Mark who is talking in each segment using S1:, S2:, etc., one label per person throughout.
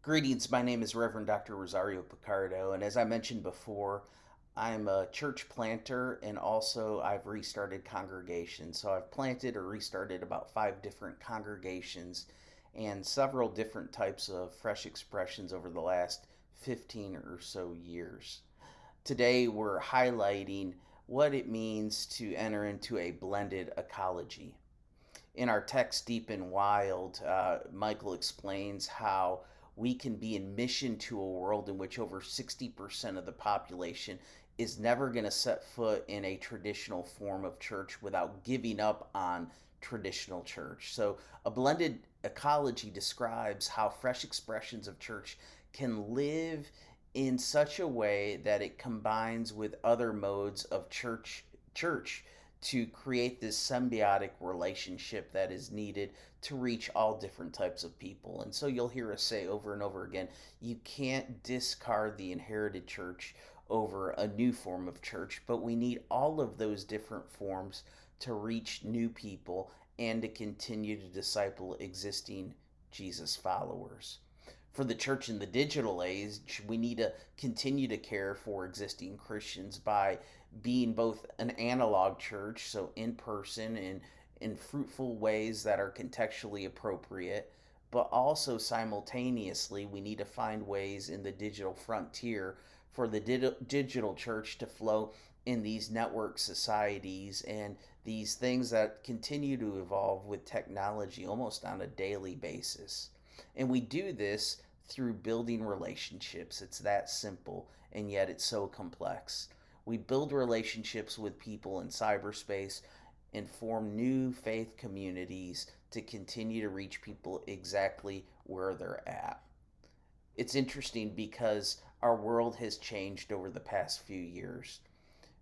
S1: Greetings, my name is Reverend Dr. Rosario Picardo, and as I mentioned before, I'm a church planter and also I've restarted congregations. So I've planted or restarted about 5 different congregations and several different types of fresh expressions over the last 15 or so years. Today we're highlighting what it means to enter into a blended ecology. In our text, Deep and Wild, Michael explains how we can be in mission to a world in which over 60% of the population is never going to set foot in a traditional form of church without giving up on traditional church. So, a blended ecology describes how fresh expressions of church can live in such a way that it combines with other modes of church to create this symbiotic relationship that is needed to reach all different types of people. And so you'll hear us say over and over again, you can't discard the inherited church over a new form of church, but we need all of those different forms to reach new people and to continue to disciple existing Jesus followers. For the church in the digital age, we need to continue to care for existing Christians by being both an analog church, so in person and in fruitful ways that are contextually appropriate, but also simultaneously, we need to find ways in the digital frontier for the digital church to flow in these network societies and these things that continue to evolve with technology almost on a daily basis. And we do this through building relationships. It's that simple, and yet it's so complex. We build relationships with people in cyberspace and form new faith communities to continue to reach people exactly where they're at. It's interesting because our world has changed over the past few years.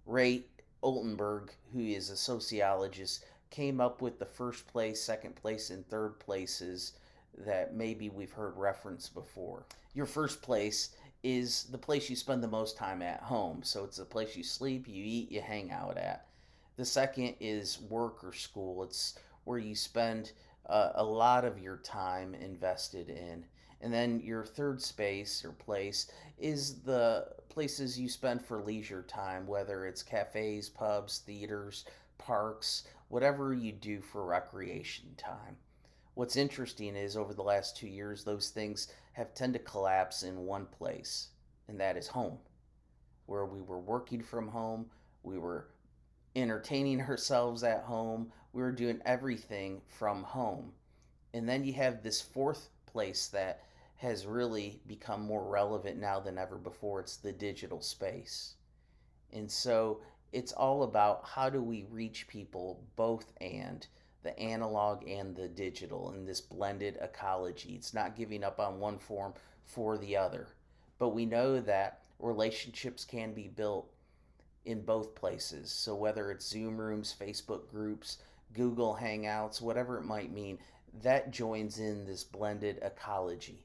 S1: Ray Oltenberg, who is a sociologist, came up with the first place, second place, and third places that maybe we've heard referenced before. Your first place is the place you spend the most time at home. So it's the place you sleep, you eat, you hang out at. The second is work or school. It's where you spend a lot of your time invested in. And then your third space or place is the places you spend for leisure time, whether it's cafes, pubs, theaters, parks, whatever you do for recreation time. What's interesting is over the last 2 years, those things have tended to collapse in one place, and that is home, where we were working from home, we were entertaining ourselves at home, we were doing everything from home. And then you have this fourth place that has really become more relevant now than ever before. It's the digital space. And so it's all about how do we reach people both and the analog and the digital in this blended ecology. It's not giving up on one form for the other. But we know that relationships can be built in both places. So whether it's Zoom rooms, Facebook groups, Google Hangouts, whatever it might mean, that joins in this blended ecology.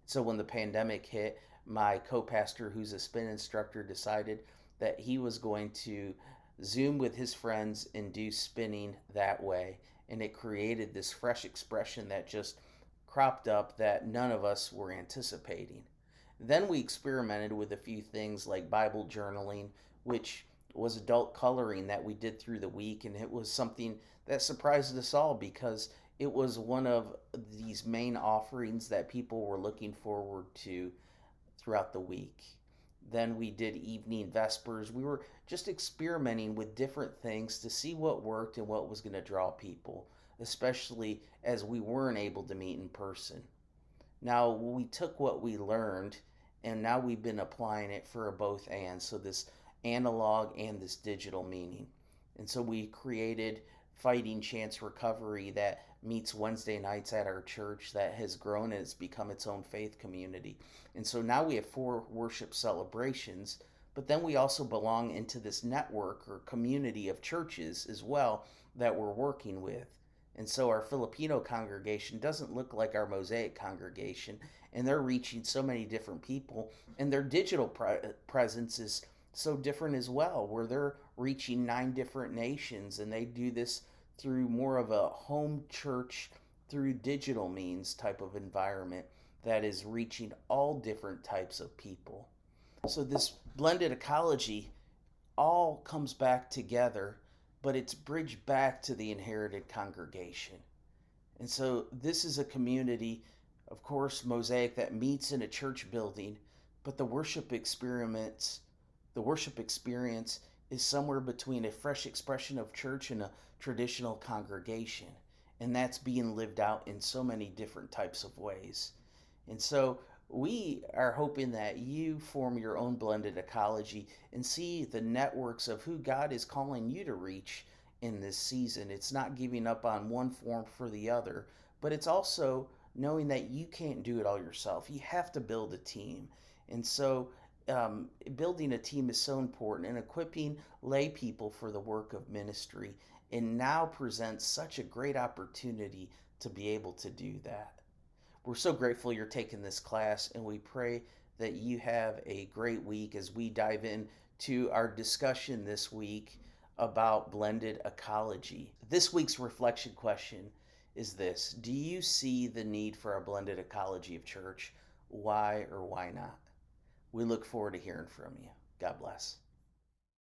S1: So when the pandemic hit, my co-pastor, who's a spin instructor, decided that he was going to Zoom with his friends and do spinning that way. And it created this fresh expression that just cropped up that none of us were anticipating. Then we experimented with a few things like Bible journaling, which was adult coloring that we did through the week. And it was something that surprised us all because it was one of these main offerings that people were looking forward to throughout the week. Then we did evening vespers. We were just experimenting with different things to see what worked and what was going to draw people, especially as we weren't able to meet in person. Now, we took what we learned and now we've been applying it for both and. So, this analog and this digital meaning. And so, we created Fighting Chance Recovery that meets Wednesday nights at our church that has grown and it's become its own faith community. And so now we have 4 worship celebrations, but then we also belong into this network or community of churches as well that we're working with. And so our Filipino congregation doesn't look like our Mosaic congregation, and they're reaching so many different people, and their digital presence is so different as well, where they're reaching 9 different nations, and they do this through more of a home church through digital means type of environment that is reaching all different types of people. So, this blended ecology all comes back together, but it's bridged back to the inherited congregation. And so this is a community, of course, Mosaic, that meets in a church building, but the worship experience is somewhere between a fresh expression of church and a traditional congregation. And that's being lived out in so many different types of ways. And so we are hoping that you form your own blended ecology and see the networks of who God is calling you to reach in this season. It's not giving up on one form for the other, but it's also knowing that you can't do it all yourself. You have to build a team. And so building a team is so important, and equipping lay people for the work of ministry and now presents such a great opportunity to be able to do that. We're so grateful you're taking this class, and we pray that you have a great week as we dive into our discussion this week about blended ecology. This week's reflection question is this: do you see the need for a blended ecology of church? Why or why not? We look forward to hearing from you. God bless.